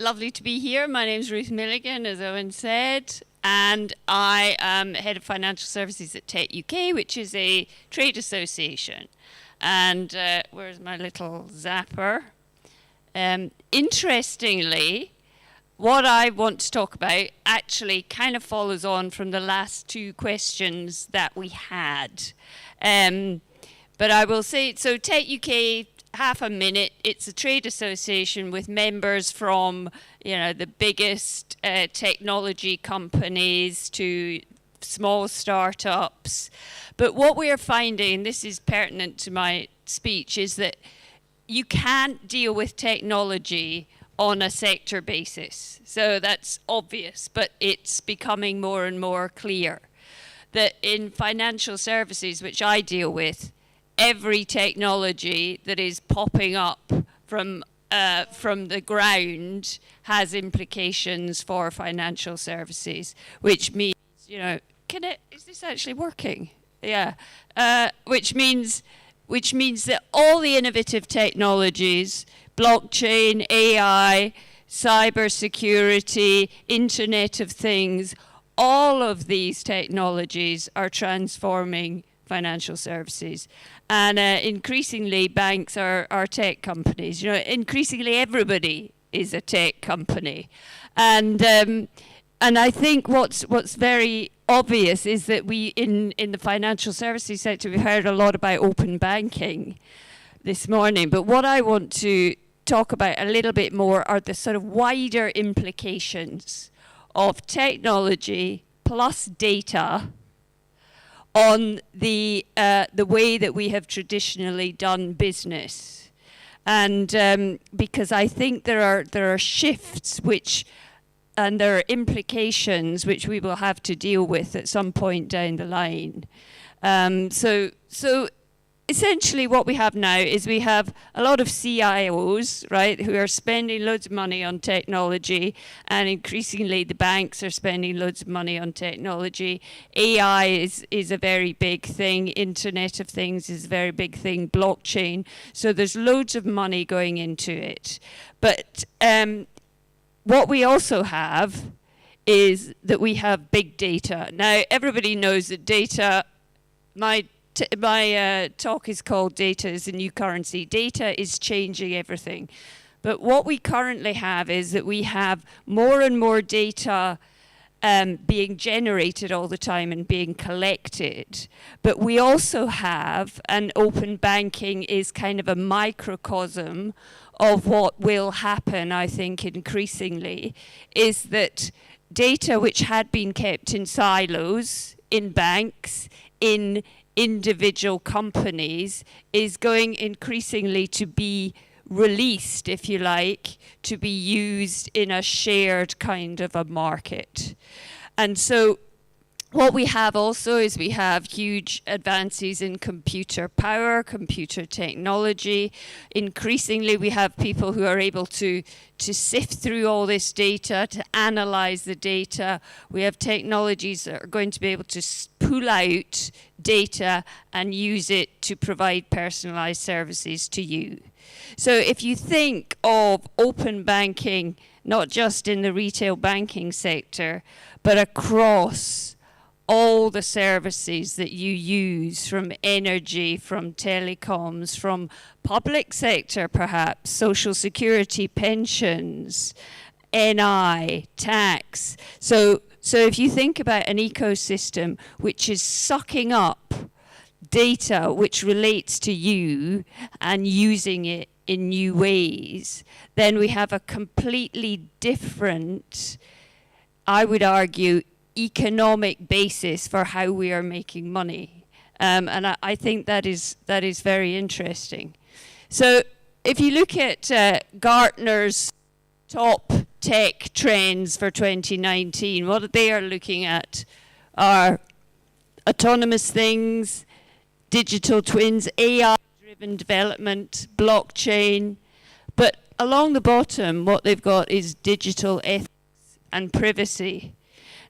Lovely to be here. My name is Ruth Milligan, as Owen said, and I am Head of Financial Services at Tech UK, which is a trade association. And where's my little zapper? Interestingly, what I want to talk about actually kind of follows on from the last two questions that we had. But I will say, so Tech UK, half a minute, it's a trade association with members from, the biggest technology companies to small startups. But what we are finding, this is pertinent to my speech, is that you can't deal with technology on a sector basis. So that's obvious, but it's becoming more and more clear that in financial services, which I deal with, every technology that is popping up from the ground has implications for financial services, which means, is this actually working? Yeah. Which means that all the innovative technologies, blockchain, AI, cybersecurity, Internet of Things, all of these technologies are transforming financial services. And increasingly, banks are tech companies. Increasingly, everybody is a tech company. And I think what's very obvious is that we, in the financial services sector, we've heard a lot about open banking this morning. But what I want to talk about a little bit more are the sort of wider implications of technology plus data on the way that we have traditionally done business. And because I think there are shifts and there are implications which we will have to deal with at some point down the line. So essentially what we have now is we have a lot of CIOs, right, who are spending loads of money on technology, and increasingly the banks are spending loads of money on technology. AI is a very big thing. Internet of Things is a very big thing. Blockchain. So there's loads of money going into it. But what we also have is that we have big data. Now, everybody knows that data, my talk is called Data is the New Currency. Data is changing everything. But what we currently have is that we have more and more data being generated all the time and being collected. But we also have, and open banking is kind of a microcosm of what will happen, I think, increasingly, is that data which had been kept in silos, in banks, in individual companies, is going increasingly to be released, if you like, to be used in a shared kind of a market. And so what we have also is we have huge advances in computer power, computer technology. Increasingly, we have people who are able to sift through all this data, to analyze the data. We have technologies that are going to be able to pull out data and use it to provide personalized services to you. So if you think of open banking, not just in the retail banking sector, but across all the services that you use, from energy, from telecoms, from public sector perhaps, social security, pensions, NI, tax. So if you think about an ecosystem which is sucking up data which relates to you and using it in new ways, then we have a completely different, I would argue, economic basis for how we are making money. And I think that is very interesting. So if you look at Gartner's top tech trends for 2019, what they are looking at are autonomous things, digital twins, AI-driven development, blockchain. But along the bottom, what they've got is digital ethics and privacy.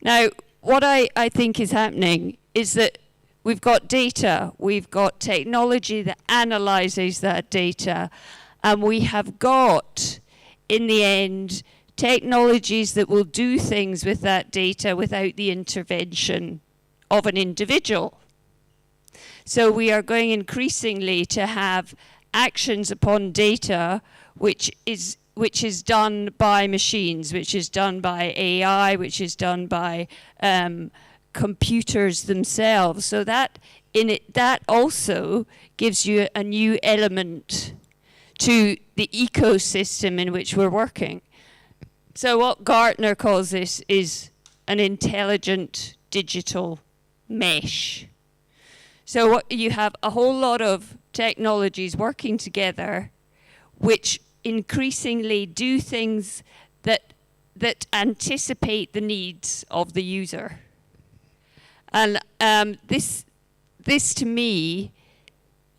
Now, what I think is happening is that we've got data, we've got technology that analyzes that data, and we have got, in the end, technologies that will do things with that data without the intervention of an individual. So we are going increasingly to have actions upon data which is done by machines, which is done by AI, which is done by computers themselves. So that also gives you a new element to the ecosystem in which we're working. So what Gartner calls this is an intelligent digital mesh. So you have a whole lot of technologies working together which increasingly do things that anticipate the needs of the user. And this to me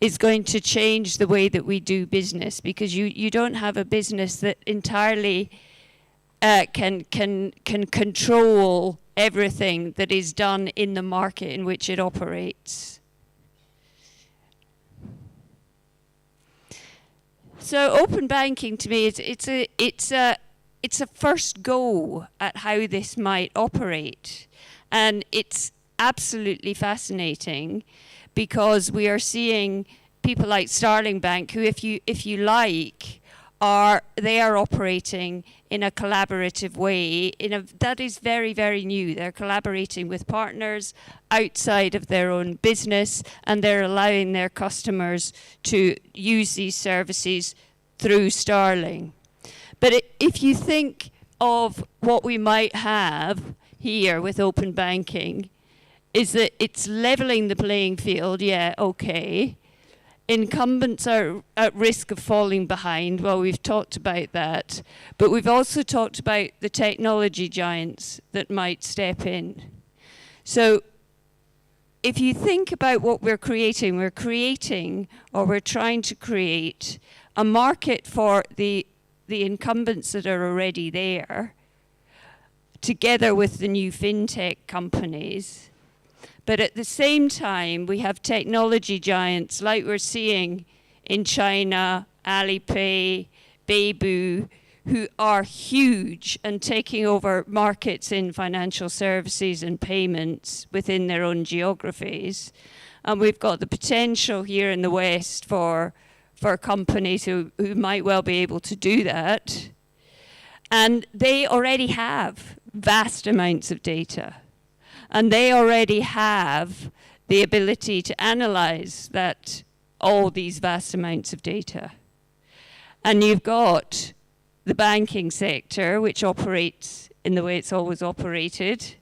is going to change the way that we do business, because you don't have a business that entirely can control everything that is done in the market in which it operates. So open banking to me it's a first go at how this might operate, and it's absolutely fascinating because we are seeing people like Starling Bank, who, if you like, are operating in a collaborative way. That is very, very new. They're collaborating with partners outside of their own business, and they're allowing their customers to use these services through Starling. But if you think of what we might have here with open banking, is that it's leveling the playing field. Yeah, okay. Incumbents are at risk of falling behind. Well, we've talked about that. But we've also talked about the technology giants that might step in. So if you think about what we're creating or we're trying to create a market for the incumbents that are already there, together with the new fintech companies. But at the same time, we have technology giants like we're seeing in China, Alipay, Baibu, who are huge and taking over markets in financial services and payments within their own geographies. And we've got the potential here in the West for companies who might well be able to do that. And they already have vast amounts of data. And they already have the ability to analyze all these vast amounts of data. And you've got the banking sector, which operates in the way it's always operated,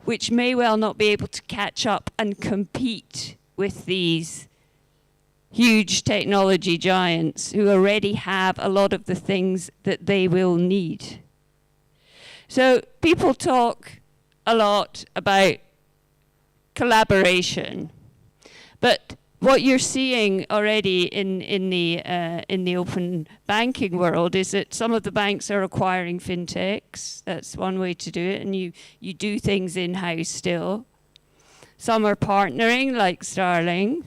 which may well not be able to catch up and compete with these huge technology giants who already have a lot of the things that they will need. So people talk a lot about collaboration, but what you're seeing already in the open banking world is that some of the banks are acquiring fintechs. That's one way to do it, and you do things in-house still. Some are partnering, like Starling.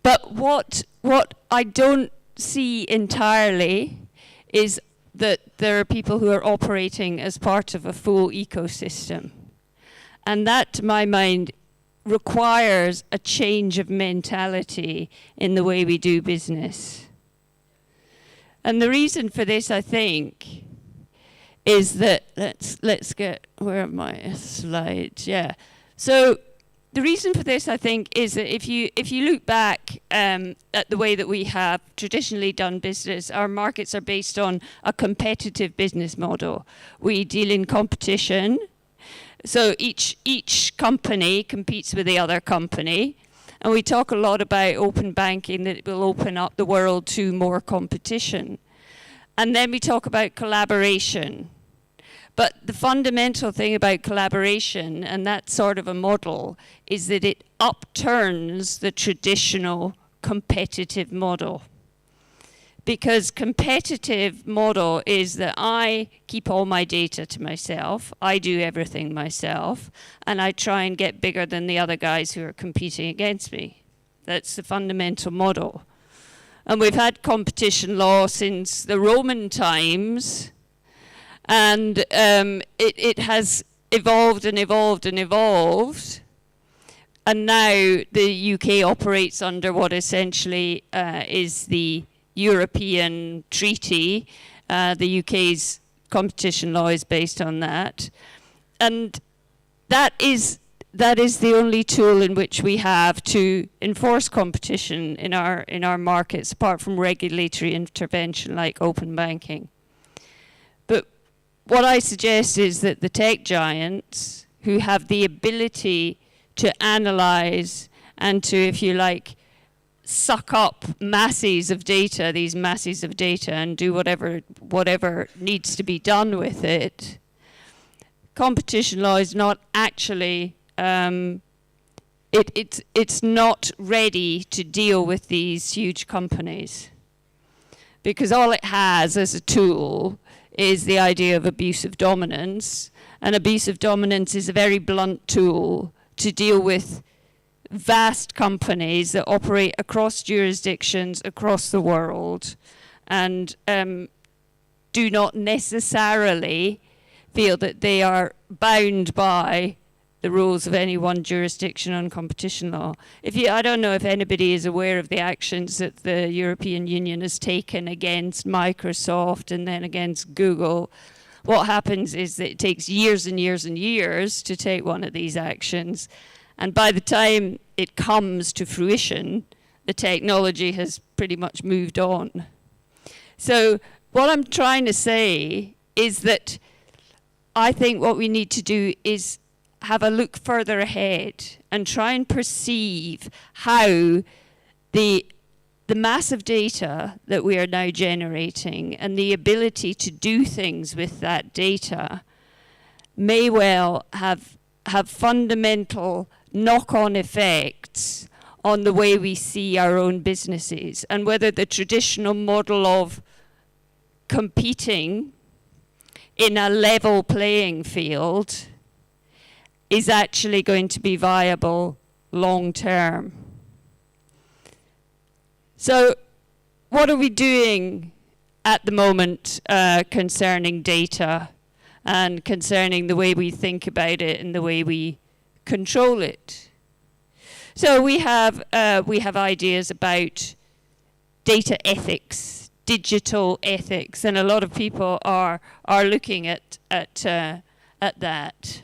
But what I don't see entirely is that there are people who are operating as part of a full ecosystem. And that, to my mind, requires a change of mentality in the way we do business. And the reason for this, I think, is that, let's get, where are my slides? Yeah. So the reason for this, I think, is that if you look back at the way that we have traditionally done business, our markets are based on a competitive business model. We deal in competition. So each company competes with the other company. And we talk a lot about open banking, that it will open up the world to more competition. And then we talk about collaboration. But the fundamental thing about collaboration and that sort of a model is that it upturns the traditional competitive model. Because competitive model is that I keep all my data to myself, I do everything myself, and I try and get bigger than the other guys who are competing against me. That's the fundamental model. And we've had competition law since the Roman times, and it has evolved and evolved and evolved. And now the UK operates under what essentially is the European Treaty. The UK's competition law is based on that. And that is the only tool in which we have to enforce competition in our markets, apart from regulatory intervention like open banking. But what I suggest is that the tech giants, who have the ability to analyze and to, if you like, suck up masses of data, and do whatever needs to be done with it, competition law is not actually, it's not ready to deal with these huge companies. Because all it has as a tool is the idea of abusive dominance, and abusive dominance is a very blunt tool to deal with vast companies that operate across jurisdictions across the world, and do not necessarily feel that they are bound by the rules of any one jurisdiction on competition law. I don't know if anybody is aware of the actions that the European Union has taken against Microsoft and then against Google. What happens is that it takes years and years and years to take one of these actions. And by the time it comes to fruition, the technology has pretty much moved on. So what I'm trying to say is that I think what we need to do is have a look further ahead and try and perceive how the massive data that we are now generating and the ability to do things with that data may well have fundamental knock-on effects on the way we see our own businesses, and whether the traditional model of competing in a level playing field is actually going to be viable long term. So what are we doing at the moment concerning data and concerning the way we think about it and the way we control it? So we have ideas about data ethics, digital ethics, and a lot of people are looking at that.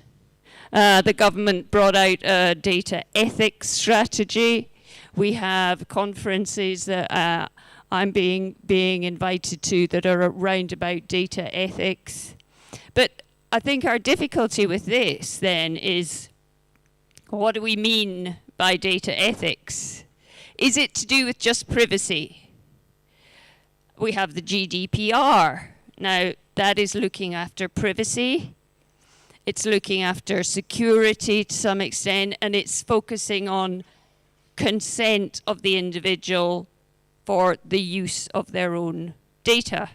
The government brought out a data ethics strategy. We have conferences that I'm being invited to that are around about data ethics. But I think our difficulty with this then is, what do we mean by data ethics? Is it to do with just privacy? We have the GDPR. Now, that is looking after privacy. It's looking after security to some extent, and it's focusing on consent of the individual for the use of their own data.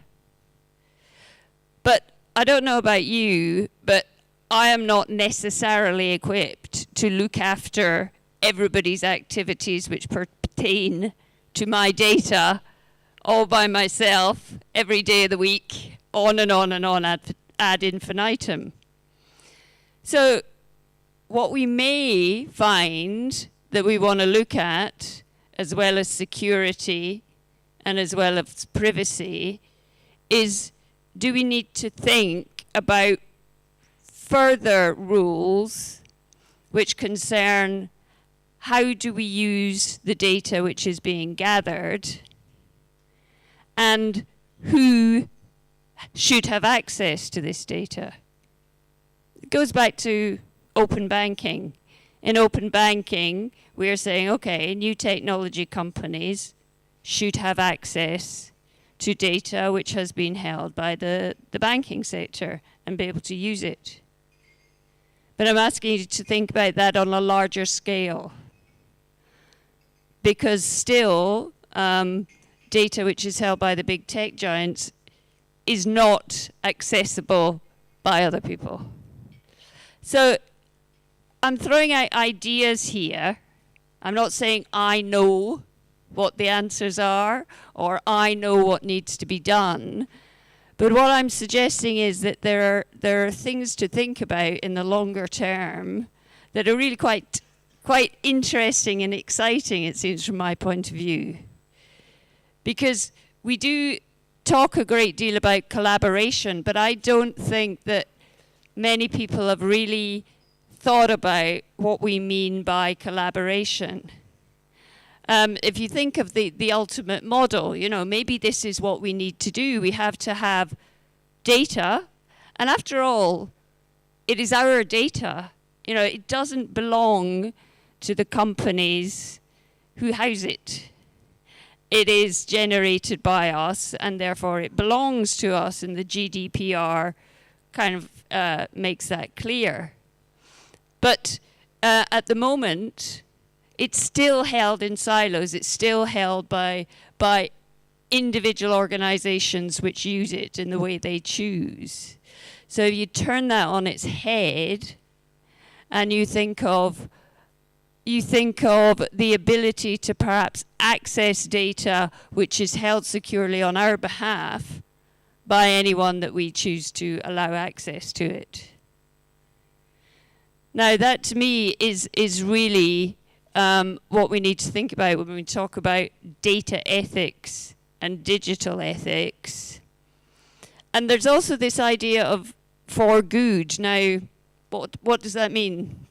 But I don't know about you, but I am not necessarily equipped to look after everybody's activities which pertain to my data all by myself every day of the week, on and on and on ad infinitum. So what we may find that we want to look at, as well as security and as well as privacy, is, do we need to think about further rules which concern how do we use the data which is being gathered, and who should have access to this data? It goes back to open banking. In open banking, we are saying, okay, new technology companies should have access to data which has been held by the banking sector and be able to use it. But I'm asking you to think about that on a larger scale, because still data which is held by the big tech giants is not accessible by other people. So I'm throwing out ideas here. I'm not saying I know what the answers are, or I know what needs to be done. But what I'm suggesting is that there are things to think about in the longer term that are really quite interesting and exciting, it seems, from my point of view. Because we do talk a great deal about collaboration, but I don't think that many people have really thought about what we mean by collaboration. If you think of the ultimate model, maybe this is what we need to do. We have to have data, and after all, it is our data. It doesn't belong to the companies who house it. It is generated by us, and therefore it belongs to us, and the GDPR kind of makes that clear. But at the moment, it's still held in silos. It's still held by individual organizations which use it in the way they choose. So if you turn that on its head, and you think of the ability to perhaps access data which is held securely on our behalf by anyone that we choose to allow access to it. Now that to me is really what we need to think about when we talk about data ethics and digital ethics. And there's also this idea of for good. Now, what does that mean?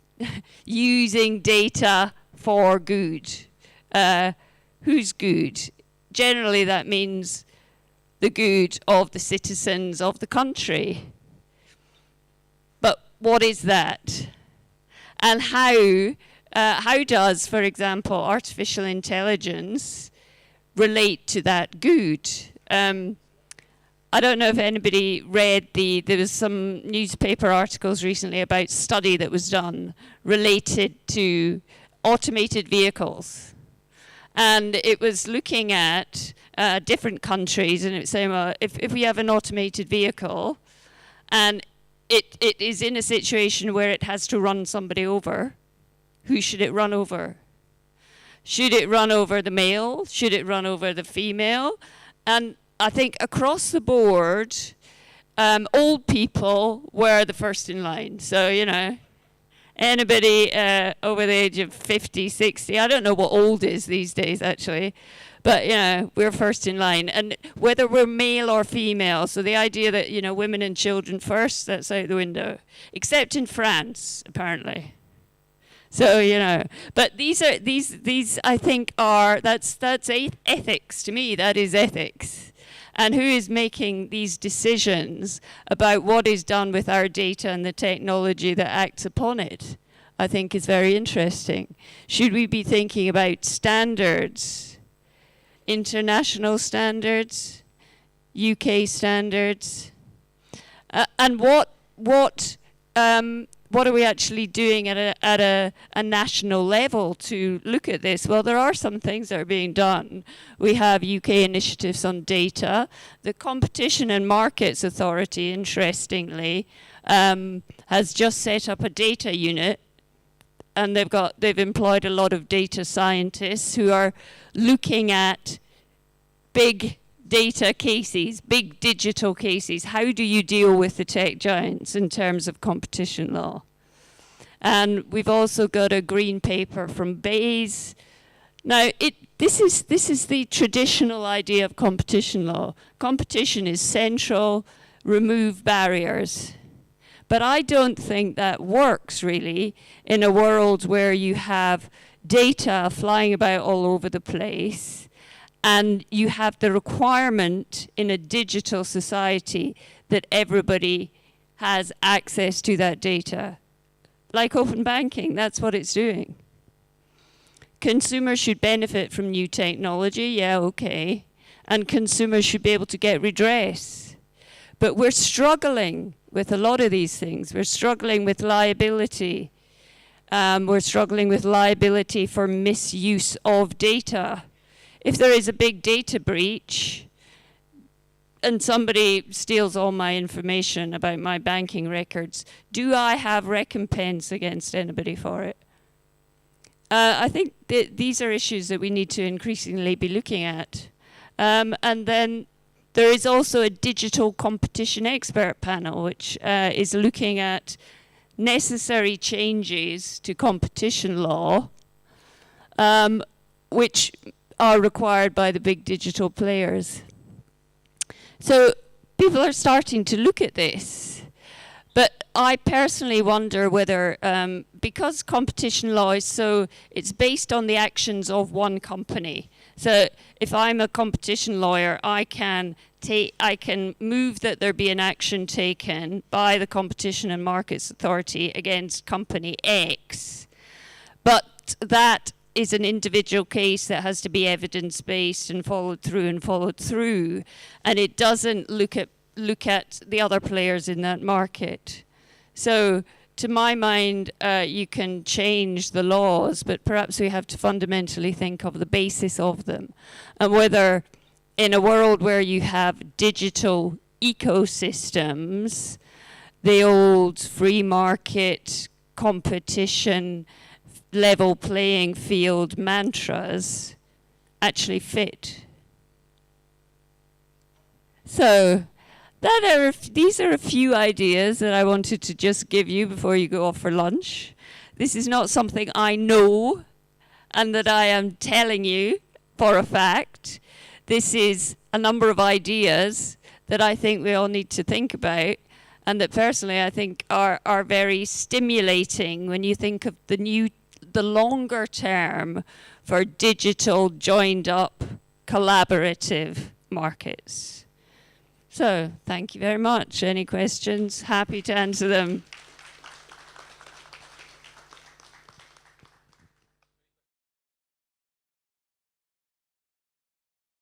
Using data for good. Who's good? Generally, that means the good of the citizens of the country. But what is that? And how does, for example, artificial intelligence relate to that good? I don't know if anybody read there was some newspaper articles recently about a study that was done related to automated vehicles. And it was looking at different countries, and it was saying, well, if we have an automated vehicle and it is in a situation where it has to run somebody over, who should it run over? Should it run over the male? Should it run over the female? And I think across the board, old people were the first in line. So, anybody over the age of 50, 60, I don't know what old is these days, actually. But, we're first in line. And whether we're male or female, so the idea that, women and children first, that's out the window. Except in France, apparently. So, but these I think that's ethics to me. That is ethics. And who is making these decisions about what is done with our data and the technology that acts upon it, I think is very interesting. Should we be thinking about standards, international standards, UK standards, and what are we actually doing at a national level to look at this? Well, there are some things that are being done. We have UK initiatives on data. The Competition and Markets Authority, interestingly, has just set up a data unit, and they've employed a lot of data scientists who are looking at big data cases, big digital cases. How do you deal with the tech giants in terms of competition law? And we've also got a green paper from Bayes. Now, this is the traditional idea of competition law. Competition is central, remove barriers. But I don't think that works really in a world where you have data flying about all over the place, and you have the requirement in a digital society that everybody has access to that data. Like open banking, that's what it's doing. Consumers should benefit from new technology, yeah, okay. And consumers should be able to get redress. But we're struggling with a lot of these things. We're struggling with liability. We're struggling with liability for misuse of data. If there is a big data breach and somebody steals all my information about my banking records, do I have recompense against anybody for it? I think these are issues that we need to increasingly be looking at. And then there is also a digital competition expert panel, which is looking at necessary changes to competition law, which are required by the big digital players. So people are starting to look at this. But I personally wonder whether, because competition law is it's based on the actions of one company. So if I'm a competition lawyer, I can move that there be an action taken by the Competition and Markets Authority against company X. But that is an individual case that has to be evidence-based and followed through. And it doesn't look at the other players in that market. So to my mind, you can change the laws, but perhaps we have to fundamentally think of the basis of them, and whether in a world where you have digital ecosystems, the old free market competition level playing field mantras actually fit. So these are a few ideas that I wanted to just give you before you go off for lunch. This is not something I know and that I am telling you for a fact. This is a number of ideas that I think we all need to think about, and that personally I think are very stimulating when you think of the longer term for digital, joined up, collaborative markets. So, thank you very much. Any questions? Happy to answer them.